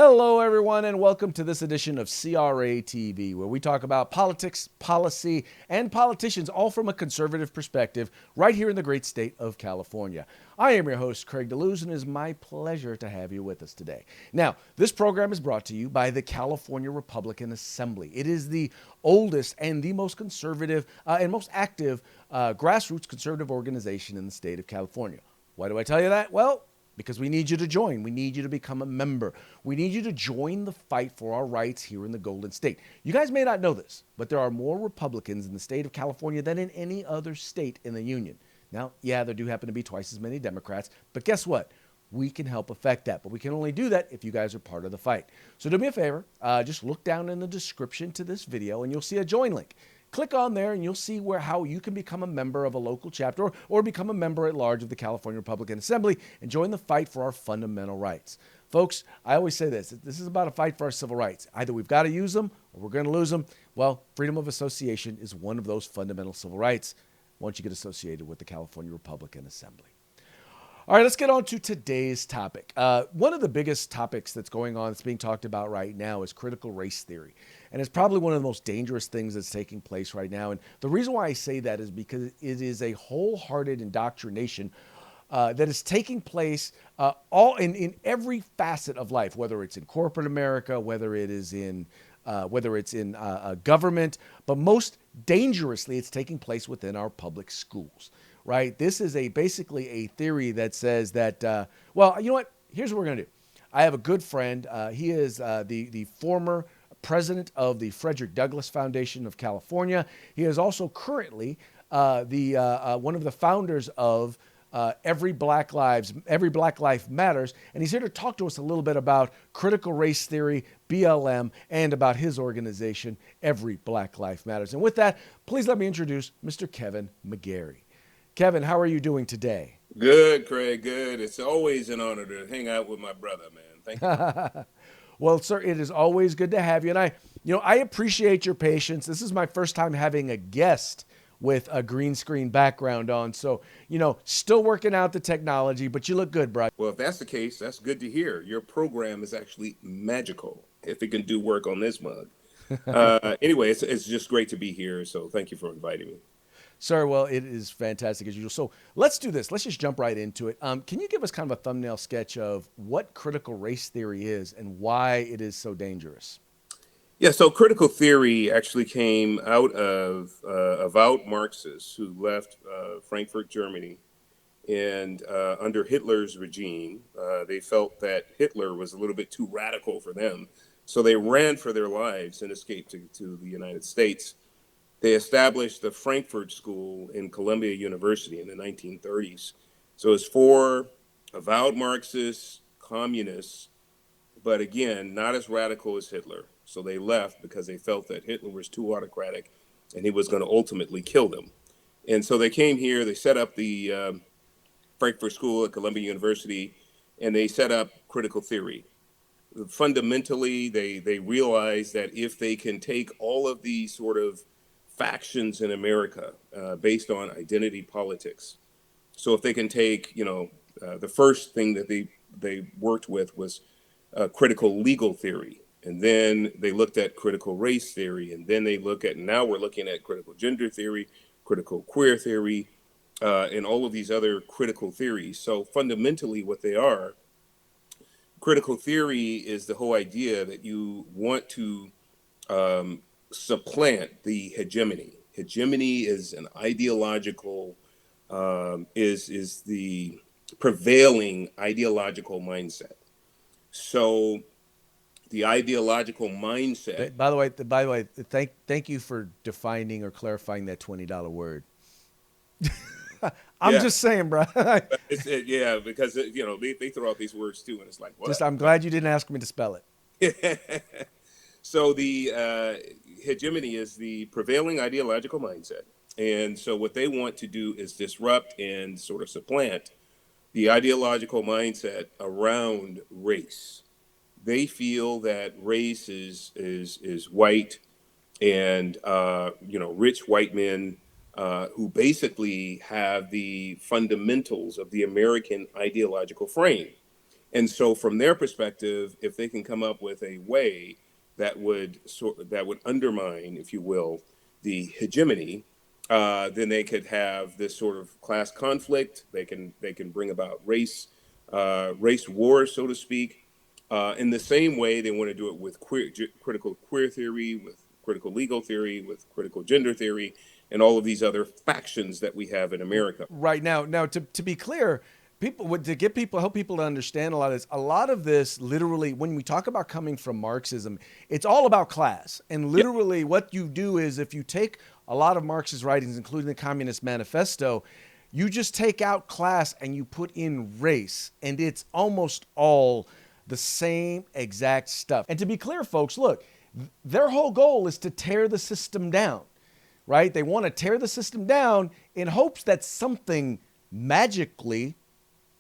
Hello, everyone, and welcome to this edition of CRATV, where we talk about politics, policy, and politicians, all from a conservative perspective, right here in the great state of California. I am your host, Craig DeLuz, and it is my pleasure to have you with us today. Now, this program is brought to you by the California Republican Assembly. It is the oldest and the most conservative and most active grassroots conservative organization in the state of California. Why do I tell you that? Well, because we need you to join. We need you to become a member. We need you to join the fight for our rights here in the Golden State. You guys may not know this, but there are more Republicans in the state of California than in any other state in the union. Now, yeah, there do happen to be twice as many Democrats, but guess what? We can help affect that, but we can only do that if you guys are part of the fight. So do me a favor, just look down in the description to this video and you'll see a join link. Click on there and you'll see how you can become a member of a local chapter or become a member at large of the California Republican Assembly and join the fight for our fundamental rights. Folks, I always say this is about a fight for our civil rights. Either we've got to use them or we're going to lose them. Well, freedom of association is one of those fundamental civil rights once you get associated with the California Republican Assembly. All right, let's get on to today's topic. One of the biggest topics that's going on, that's being talked about right now, is critical race theory. And it's probably one of the most dangerous things that's taking place right now. And the reason why I say that is because it is a wholehearted indoctrination that is taking place all in every facet of life, whether it's in corporate America, whether it's in government, but most dangerously, it's taking place within our public schools. Right? This is basically a theory that says that, well, you know what? Here's what we're going to do. I have a good friend. He is the former president of the Frederick Foundation of California. He is also currently one of the founders of Every Black Life Matters. And he's here to talk to us a little bit about critical race theory, BLM, and about his organization, Every Black Life Matters. And with that, please let me introduce Mr. Kevin McGary. Kevin, how are you doing today? Good, Craig, good. It's always an honor to hang out with my brother, man. Thank you. Well, sir, it is always good to have you. And I appreciate your patience. This is my first time having a guest with a green screen background on. So, still working out the technology, but you look good, bro. Well, if that's the case, that's good to hear. Your program is actually magical if it can do work on this mug. Anyway, it's just great to be here. So thank you for inviting me. Sir, well, it is fantastic as usual. So let's do this. Let's just jump right into it. Can you give us kind of a thumbnail sketch of what critical race theory is and why it is so dangerous? Yeah, so critical theory actually came out of avowed Marxists who left Frankfurt, Germany, and under Hitler's regime, they felt that Hitler was a little bit too radical for them. So they ran for their lives and escaped to the United States. They established the Frankfurt School in Columbia University in the 1930s. So it's for avowed Marxists, communists, but again, not as radical as Hitler. So they left because they felt that Hitler was too autocratic and he was going to ultimately kill them. And so they came here, they set up the Frankfurt School at Columbia University, and they set up critical theory. Fundamentally, they realized that if they can take all of these sort of factions in America based on identity politics. So if they can take, the first thing that they worked with was critical legal theory. And then they looked at critical race theory. And then now we're looking at critical gender theory, critical queer theory, and all of these other critical theories. So fundamentally what they are, critical theory is the whole idea that you want to supplant the hegemony. Hegemony is an ideological, is the prevailing ideological mindset. So the ideological mindset. By the way, thank you for defining or clarifying that $20 word. I'm just saying, bro. Yeah, because they throw out these words too, and it's like, what? I'm glad you didn't ask me to spell it. So the hegemony is the prevailing ideological mindset. And so what they want to do is disrupt and sort of supplant the ideological mindset around race. They feel that race is white and, rich white men who basically have the fundamentals of the American ideological frame. And so from their perspective, if they can come up with a way that would undermine, if you will, the hegemony, then they could have this sort of class conflict. They can bring about race wars, so to speak. In the same way, they want to do it with critical queer theory, with critical legal theory, with critical gender theory, and all of these other factions that we have in America. Right now, to be clear, to get people help people to understand a lot of this literally when we talk about coming from Marxism, it's all about class. And Yep. literally what you do is if you take a lot of Marxist writings, including the Communist Manifesto, you just take out class and you put in race, and it's almost all the same exact stuff. And to be clear, folks, look, their whole goal is to tear the system down, right? They want to tear the system down in hopes that something magically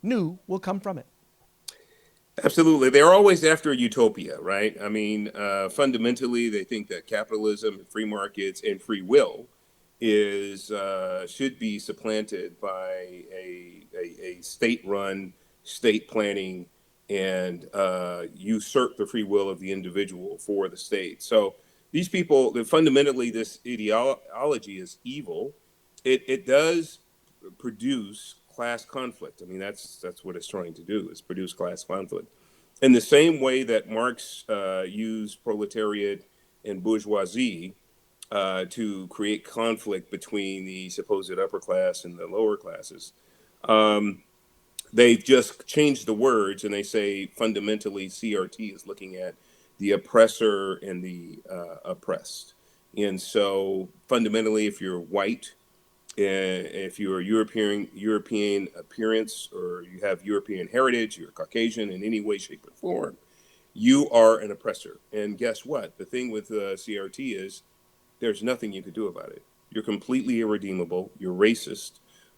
new will come from it. Absolutely. They're always after a utopia, right? I mean, fundamentally, they think that capitalism, and free markets, and free will is should be supplanted by a state-run, state planning, and usurp the free will of the individual for the state. So these people, fundamentally, this ideology is evil. It does produce class conflict. I mean, that's what it's trying to do, is produce class conflict. In the same way that Marx used proletariat and bourgeoisie to create conflict between the supposed upper class and the lower classes, um, they've just changed the words, and they say fundamentally CRT is looking at the oppressor and the oppressed. And so fundamentally, if you're white, if you're European appearance, or you have European heritage, you're Caucasian in any way, shape, or form, you are an oppressor. And guess what? The thing with CRT is there's nothing you could do about it. You're completely irredeemable. You're racist.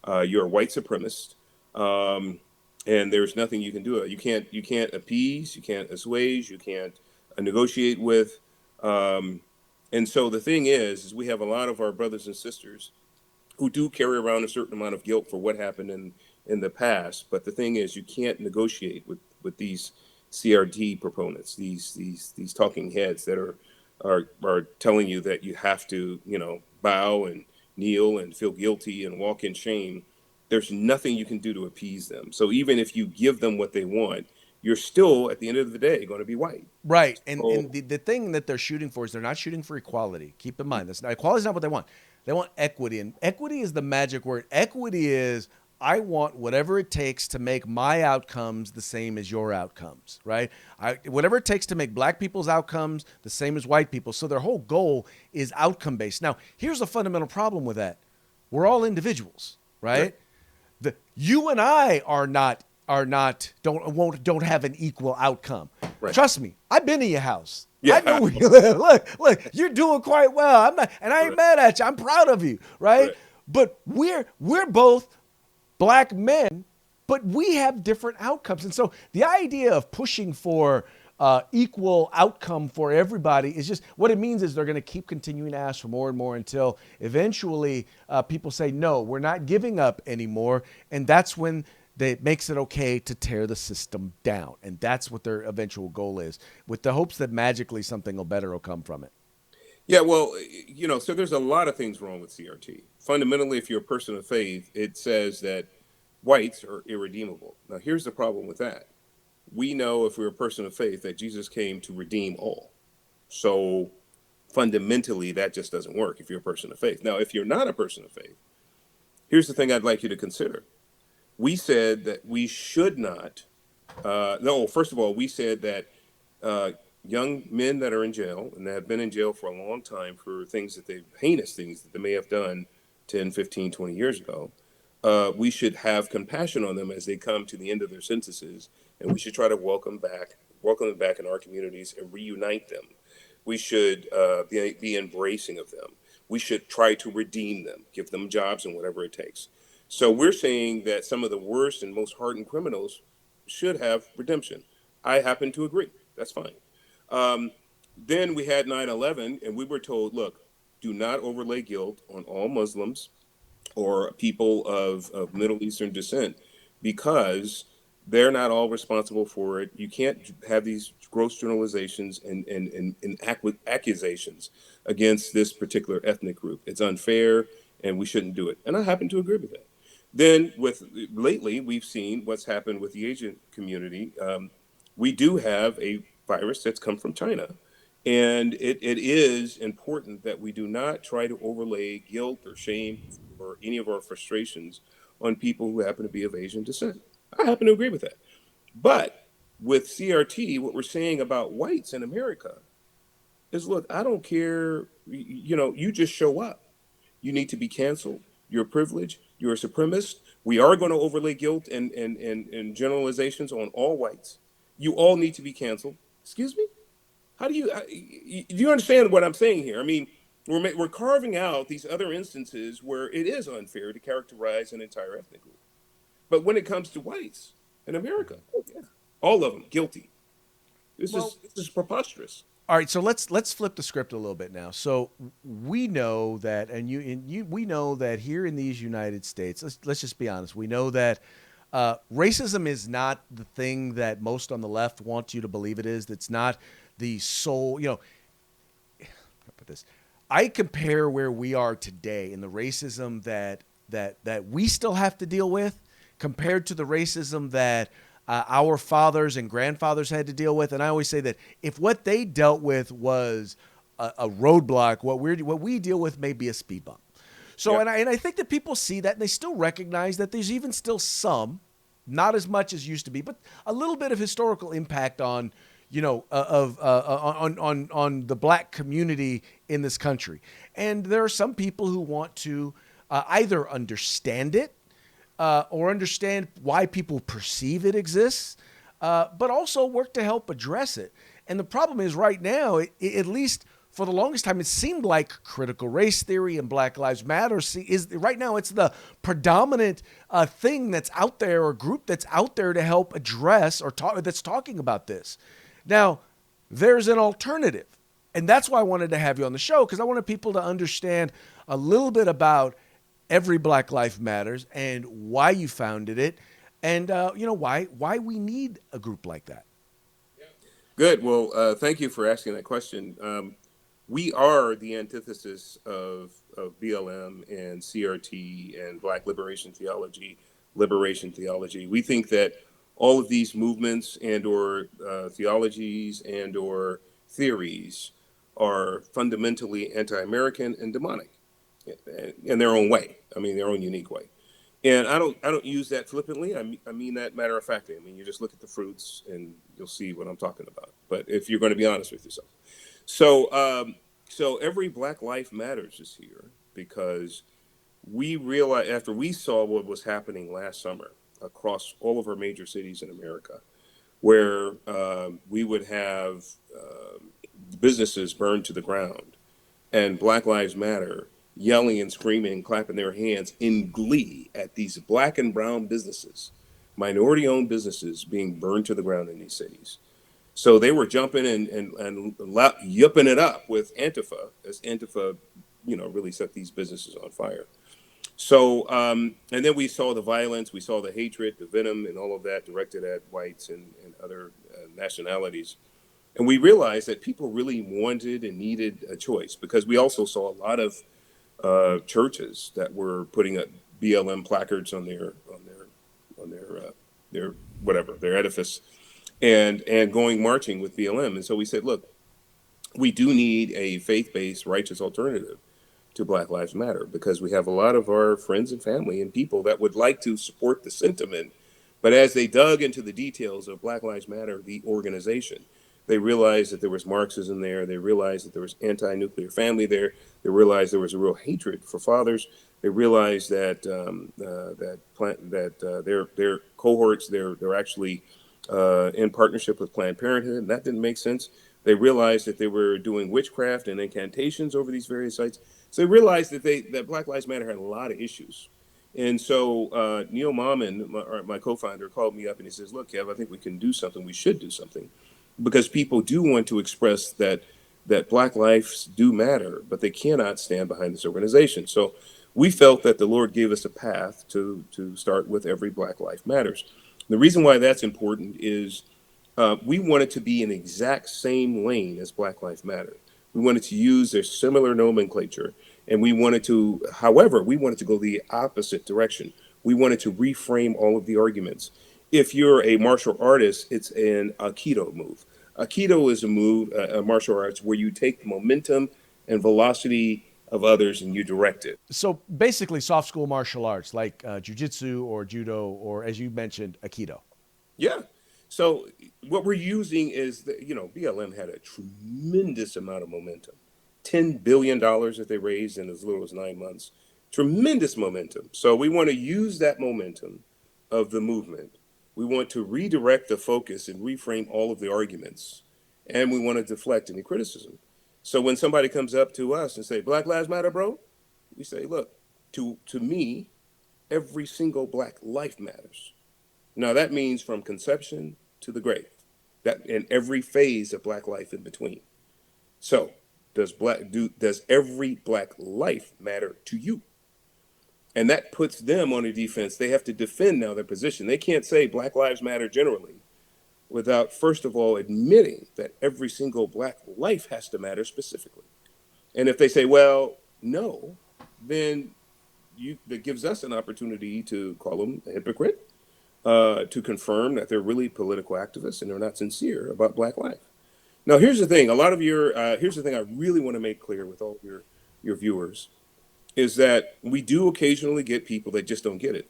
You're a white supremacist. Um, and there's nothing you can do. You can't appease. You can't assuage. You can't negotiate with. Um, and so the thing is we have a lot of our brothers and sisters who do carry around a certain amount of guilt for what happened in the past. But the thing is, you can't negotiate with these CRT proponents, these talking heads that are telling you that you have to, bow and kneel and feel guilty and walk in shame. There's nothing you can do to appease them. So even if you give them what they want, you're still at the end of the day going to be white. Right. And So the thing that they're shooting for is they're not shooting for equality. Keep in mind, equality is not what they want. They want equity. And equity is the magic word. Equity is I want whatever it takes to make my outcomes the same as your outcomes, right? Whatever it takes to make black people's outcomes the same as white people. So their whole goal is outcome based. Now, here's the fundamental problem with that. We're all individuals, right, right? You and I don't have an equal outcome. right, Trust me, I've been in your house. I know yeah, where you live. Look, you're doing quite well. I'm not, and I ain't right, mad at you. I'm proud of you, right? right. But we're both black men, but we have different outcomes. And so the idea of pushing for equal outcome for everybody is just what it means is they're going to keep continuing to ask for more and more until eventually people say, no, we're not giving up anymore. And that's when it makes it okay to tear the system down. And that's what their eventual goal is, with the hopes that magically something better will come from it. Yeah, well, so there's a lot of things wrong with CRT. Fundamentally, if you're a person of faith, it says that whites are irredeemable. Now, here's the problem with that. We know, if we're a person of faith, that Jesus came to redeem all. So fundamentally, that just doesn't work if you're a person of faith. Now, if you're not a person of faith, here's the thing I'd like you to consider. We said that we should not, no, first of all, we said that uh, young men that are in jail and that have been in jail for a long time for heinous things that they may have done 10, 15, 20 years ago, we should have compassion on them as they come to the end of their sentences, and we should try to welcome them back in our communities and reunite them. We should be embracing of them. We should try to redeem them, give them jobs and whatever it takes. So we're saying that some of the worst and most hardened criminals should have redemption. I happen to agree. That's fine. Um, then we had 9/11, and we were told, look, do not overlay guilt on all Muslims or people of Middle Eastern descent, because They're not all responsible for it. You can't have these gross generalizations and accusations against this particular ethnic group. It's unfair, and we shouldn't do it. And I happen to agree with that. Then, with lately, we've seen what's happened with the Asian community. We do have a virus that's come from China, and it is important that we do not try to overlay guilt or shame or any of our frustrations on people who happen to be of Asian descent. I happen to agree with that. But with CRT, what we're saying about whites in America is, look, I don't care, you just show up. You need to be canceled. You're privileged. You're a supremacist. We are going to overlay guilt and generalizations on all whites. You all need to be canceled. Excuse me? How do you understand what I'm saying here? I mean, we're carving out these other instances where it is unfair to characterize an entire ethnic group. But when it comes to whites in America, oh, yeah, all of them guilty. Well, This is preposterous. all right, so let's flip the script a little bit now. So we know that, we know that here in these United States, let's just be honest. We know that racism is not the thing that most on the left want you to believe it is. That's not the sole. Put this. I compare where we are today and the racism that we still have to deal with compared to the racism that our fathers and grandfathers had to deal with. And I always say that if what they dealt with was a roadblock, what we deal with may be a speed bump. So, Yeah. and I think that people see that and they still recognize that there's even still some, not as much as used to be, but a little bit of historical impact on, on the black community in this country. And there are some people who want to either understand it or understand why people perceive it exists, but also work to help address it. And the problem is right now, at least for the longest time, it seemed like critical race theory and Black Lives Matter is right now it's the predominant thing that's out there or group that's out there to help address or that's talking about this. Now, there's an alternative. And that's why I wanted to have you on the show, because I wanted people to understand a little bit about Every Black Life Matters and why you founded it and, why we need a group like that. Good. Well, thank you for asking that question. We are the antithesis of BLM and CRT and Black liberation theology. We think that all of these movements and or theologies and or theories are fundamentally anti-American and demonic in their own way. I mean, their own unique way. And I don't use that flippantly. I mean that matter of factly. I mean, you just look at the fruits and you'll see what I'm talking about. But if you're going to be honest with yourself, so so every Black Life Matters is here because we realized after we saw what was happening last summer across all of our major cities in America, where we would have businesses burned to the ground and Black Lives Matter yelling and screaming, clapping their hands in glee at these black and brown businesses, minority owned businesses being burned to the ground in these cities. So they were jumping and yipping it up with Antifa as Antifa, really set these businesses on fire. So, and then we saw the violence, we saw the hatred, the venom, and all of that directed at whites and other nationalities. And we realized that people really wanted and needed a choice because we also saw a lot of churches that were putting up BLM placards on their whatever their edifice, and going marching with BLM. And so we said, look, we do need a faith-based, righteous alternative to Black Lives Matter because we have a lot of our friends and family and people that would like to support the sentiment, but as they dug into the details of Black Lives Matter, the organization, they realized that there was Marxism there. They realized that there was anti-nuclear family there. They realized there was a real hatred for fathers. They realized that their cohorts they're actually in partnership with Planned Parenthood, and that didn't make sense. They realized that they were doing witchcraft and incantations over these various sites. So they realized that Black Lives Matter had a lot of issues. And so Neil Mauman, my co-founder, called me up and he says, "Look, Kev, I think we can do something. We should do something, because people do want to express that Black lives do matter, but they cannot stand behind this organization." So we felt that the Lord gave us a path to start with Every Black Life Matters. The reason why that's important is we wanted to be in the exact same lane as Black Lives Matter. We wanted to use their similar nomenclature, and we wanted to, however, we wanted to go the opposite direction. We wanted to reframe all of the arguments. If you're a martial artist, it's an Aikido move. Aikido is a move, a martial arts, where you take the momentum and velocity of others and you direct it. So basically, soft school martial arts like jujitsu or judo, or as you mentioned, aikido. Yeah. So what we're using is that, BLM had a tremendous amount of momentum. $10 billion that they raised in as little as 9 months. Tremendous momentum. So we want to use that momentum of the movement. We want to redirect the focus and reframe all of the arguments. And we want to deflect any criticism. So when somebody comes up to us and say, Black Lives Matter, bro, we say, look, to me, every single black life matters. Now that means from conception to the grave, that in every phase of black life in between. So does every black life matter to you? And that puts them on a defense. They have to defend now their position. They can't say Black Lives Matter generally without first of all admitting that every single black life has to matter specifically. And if they say, well, no, then that gives us an opportunity to call them a hypocrite, to confirm that they're really political activists and they're not sincere about Black life. Now, here's the thing. Here's the thing I really want to make clear with all your viewers is that we do occasionally get people that just don't get it.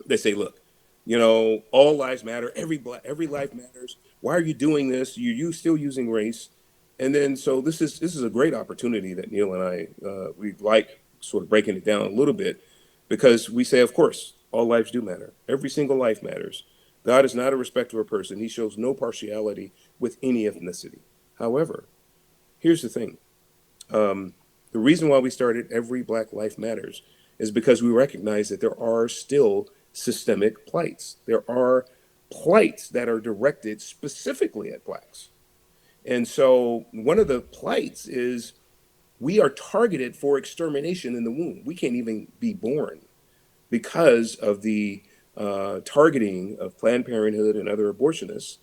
They say, look, all lives matter. Every life matters. Why are you doing this? You still using race? And then so this is a great opportunity that Neil and I we like sort of breaking it down a little bit, because we say, of course, all lives do matter. Every single life matters. God is not a respecter of a person. He shows no partiality with any ethnicity. However, here's the thing. The reason why we started Every Black Life Matters is because we recognize that there are still systemic plights. There are plights that are directed specifically at blacks. And so one of the plights is we are targeted for extermination in the womb. We can't even be born because of the targeting of Planned Parenthood and other abortionists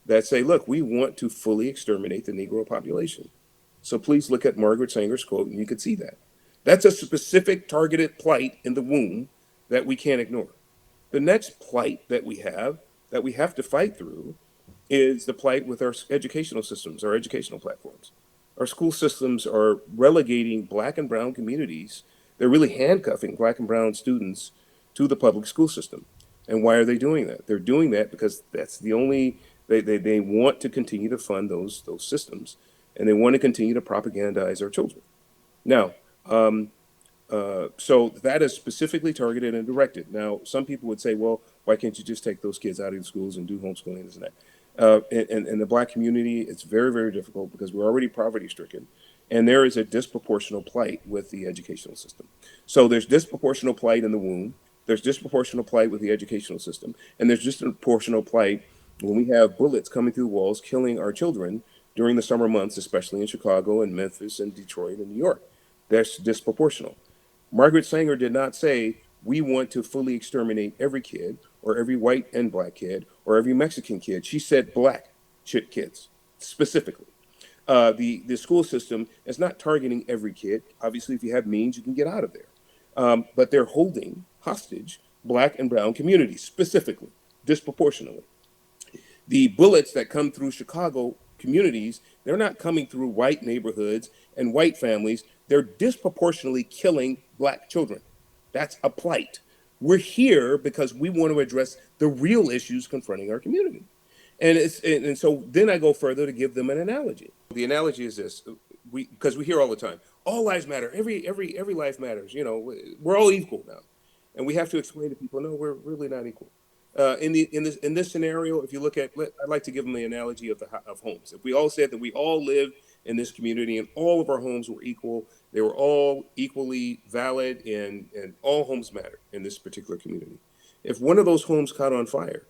that say, look, we want to fully exterminate the Negro population. So please look at Margaret Sanger's quote, and you can see that. That's a specific targeted plight in the womb that we can't ignore. The next plight that we have to fight through is the plight with our educational systems, our educational platforms. Our school systems are relegating black and brown communities. They're really handcuffing black and brown students to the public school system. And why are they doing that? They're doing that because that's the only, they want to continue to fund those systems, and they want to continue to propagandize our children. Now, so that is specifically targeted and directed. Now, some people would say, well, why can't you just take those kids out of the schools and do homeschooling and this and that? In the black community, it's very, very difficult because we're already poverty stricken. And there is a disproportional plight with the educational system. So there's disproportional plight in the womb. There's disproportional plight with the educational system. And there's disproportional plight when we have bullets coming through walls, killing our children during the summer months, especially in Chicago and Memphis and Detroit and New York. That's disproportional. Margaret Sanger did not say, we want to fully exterminate every kid or every white and black kid or every Mexican kid. She said black kids specifically. The school system is not targeting every kid. Obviously, if you have means, you can get out of there. But they're holding hostage black and brown communities specifically, disproportionately. The bullets that come through Chicago communities, they're not coming through white neighborhoods and white families. They're disproportionately killing black children. That's a plight. We're here because we want to address the real issues confronting our community. And so then I go further to give them an analogy. The analogy is this: because we hear all the time, all lives matter, every life matters. We're all equal now, and we have to explain to people, no, we're really not equal. In this scenario, if you look at, I'd like to give them the analogy of homes. If we all said that we all live in this community and all of our homes were equal, they were all equally valid, and all homes matter in this particular community. If one of those homes caught on fire,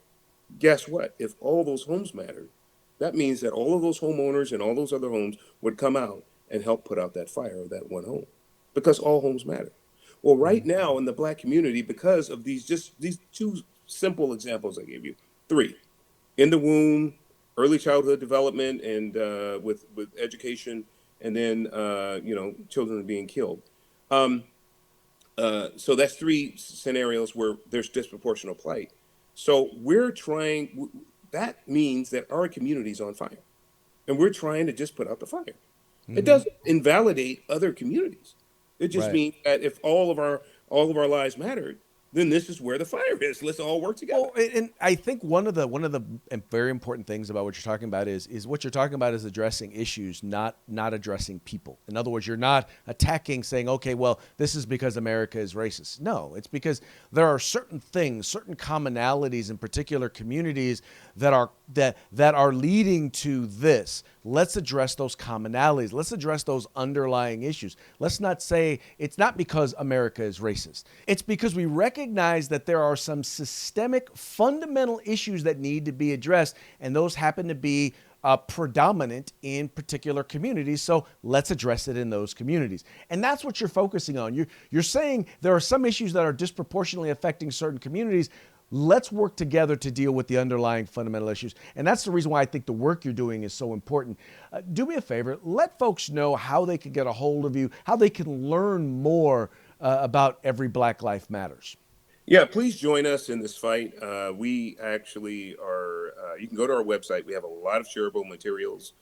guess what? If all those homes mattered, that means that all of those homeowners and all those other homes would come out and help put out that fire of that one home, because all homes matter. Well, right now in the black community, because of these two simple examples I gave you. Three, in the womb, early childhood development, and with education, and then children are being killed. Um, so that's three scenarios where there's disproportionate plight. So we're trying. That means that our community's on fire, and we're trying to just put out the fire. It Hmm. doesn't invalidate other communities. It just Right. means that if all of our lives mattered, then this is where the fire is. Let's all work together. Well, and I think one of the very important things about what you're talking about is what you're talking about is addressing issues, not addressing people. In other words, you're not attacking, saying, okay, well, this is because America is racist. No, it's because there are certain things, certain commonalities in particular communities that are leading to this. Let's address those commonalities. Let's address those underlying issues. Let's not say it's not because America is racist. It's because we recognize that there are some systemic, fundamental issues that need to be addressed, and those happen to be predominant in particular communities. So let's address it in those communities. And that's what you're focusing on. You're saying there are some issues that are disproportionately affecting certain communities. Let's work together to deal with the underlying fundamental issues. And that's the reason why I think the work you're doing is so important. Do me a favor, let folks know how they can get a hold of you, how they can learn more about Every Black Life Matters. Yeah, please join us in this fight. We actually are. You can go to our website. We have a lot of shareable materials,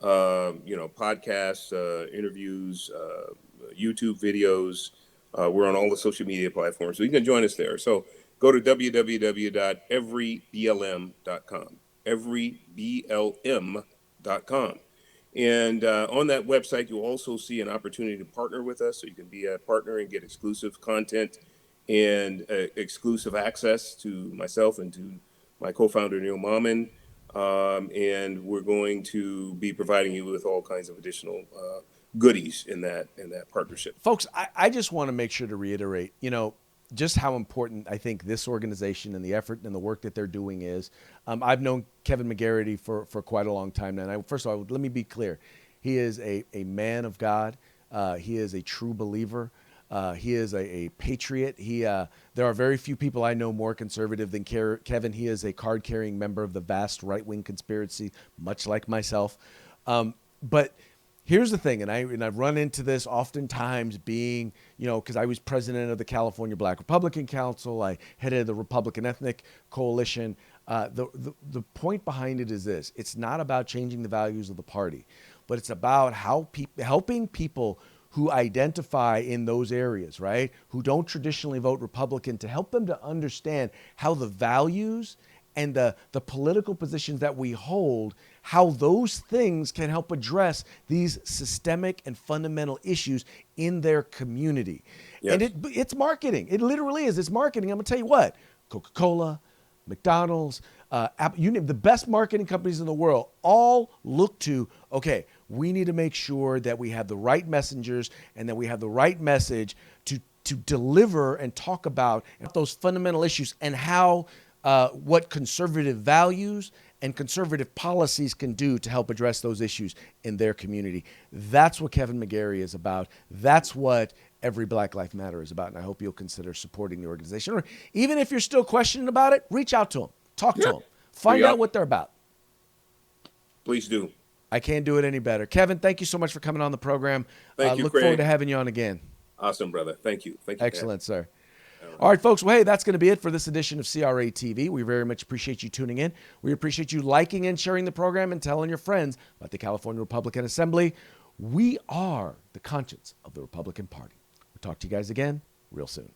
podcasts, interviews, YouTube videos. We're on all the social media platforms, so you can join us there. So go to www.everyblm.com, everyblm.com. And on that website, you'll also see an opportunity to partner with us. So you can be a partner and get exclusive content and exclusive access to myself and to my co-founder, Neil Mauman. And we're going to be providing you with all kinds of additional goodies in that partnership. Folks, I just want to make sure to reiterate, just how important I think this organization and the effort and the work that they're doing is. I've known Kevin McGary for quite a long time now. And first of all, let me be clear. He is a man of God. He is a true believer. He is a patriot. There are very few people I know more conservative than Kevin. He is a card-carrying member of the vast right-wing conspiracy, much like myself. But here's the thing, and I've run into this oftentimes being, because I was president of the California Black Republican Council. I headed the Republican Ethnic Coalition. The point behind it is this. It's not about changing the values of the party, but it's about helping people who identify in those areas, right? Who don't traditionally vote Republican, to help them to understand how the values and the political positions that we hold, how those things can help address these systemic and fundamental issues in their community. Yes. And it's marketing. It literally is. It's marketing. I'm going to tell you what, Coca-Cola, McDonald's, Apple, you name the best marketing companies in the world all look to, okay, we need to make sure that we have the right messengers and that we have the right message to deliver and talk about those fundamental issues and how what conservative values and conservative policies can do to help address those issues in their community. That's what Kevin McGary is about. That's what Every Black Life Matter is about. And I hope you'll consider supporting the organization. Or even if you're still questioning about it, reach out to them. Talk to them. Find out what they're about. Please do. I can't do it any better. Kevin, thank you so much for coming on the program. Thank you, Look Craig. forward to having you on again. Awesome, brother. Thank you. Thank you. Excellent, sir. All right, folks. Well, hey, that's going to be it for this edition of CRATV. We very much appreciate you tuning in. We appreciate you liking and sharing the program and telling your friends about the California Republican Assembly. We are the conscience of the Republican Party. We'll talk to you guys again real soon.